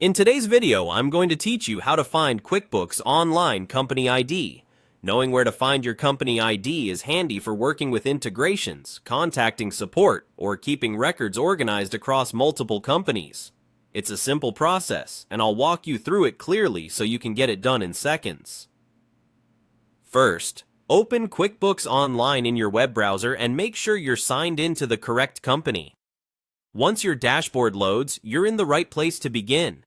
In today's video, I'm going to teach you how to find QuickBooks Online Company ID. Knowing where to find your company ID is handy for working with integrations, contacting support, or keeping records organized across multiple companies. It's a simple process, and I'll walk you through it clearly so you can get it done in seconds. First, open QuickBooks Online in your web browser and make sure you're signed in to the correct company. Once your dashboard loads, you're in the right place to begin.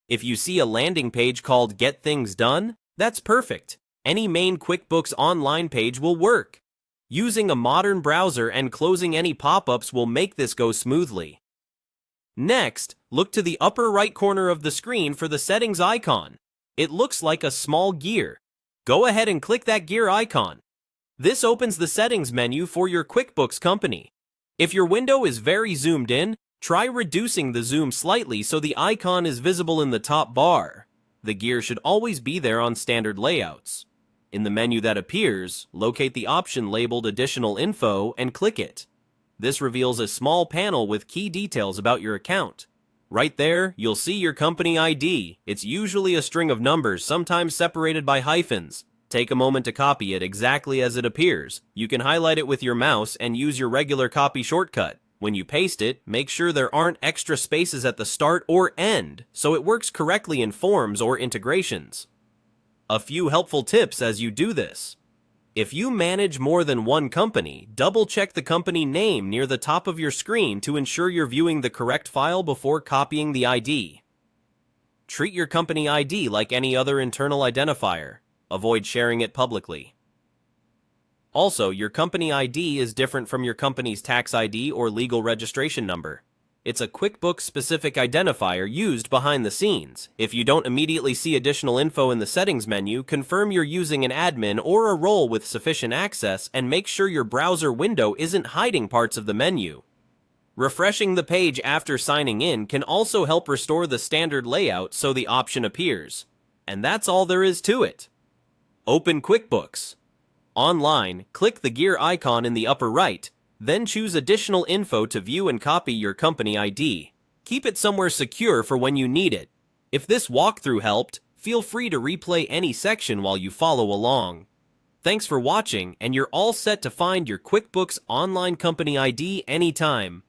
If you see a landing page called Get Things Done, that's perfect. Any main QuickBooks Online page will work. Using a modern browser and closing any pop-ups will make this go smoothly. Next, look to the upper right corner of the screen for the settings icon. It looks like a small gear. Go ahead and click that gear icon. This opens the settings menu for your QuickBooks company. If your window is very zoomed in, try reducing the zoom slightly so the icon is visible in the top bar. The gear should always be there on standard layouts. In the menu that appears, locate the option labeled Additional Info and click it. This reveals a small panel with key details about your account. Right there, you'll see your company ID. It's usually a string of numbers, sometimes separated by hyphens. Take a moment to copy it exactly as it appears. You can highlight it with your mouse and use your regular copy shortcut. When you paste it, make sure there aren't extra spaces at the start or end, so it works correctly in forms or integrations. A few helpful tips as you do this. If you manage more than one company, double-check the company name near the top of your screen to ensure you're viewing the correct file before copying the ID. Treat your company ID like any other internal identifier. Avoid sharing it publicly. Also, your company ID is different from your company's tax ID or legal registration number. It's a QuickBooks-specific identifier used behind the scenes. If you don't immediately see additional info in the settings menu, confirm you're using an admin or a role with sufficient access and make sure your browser window isn't hiding parts of the menu. Refreshing the page after signing in can also help restore the standard layout so the option appears. And that's all there is to it. Open QuickBooks Online, click the gear icon in the upper right, then choose Additional Info to view and copy your company ID. Keep it somewhere secure for when you need it. If this walkthrough helped, feel free to replay any section while you follow along. Thanks for watching, and you're all set to find your QuickBooks Online company ID anytime.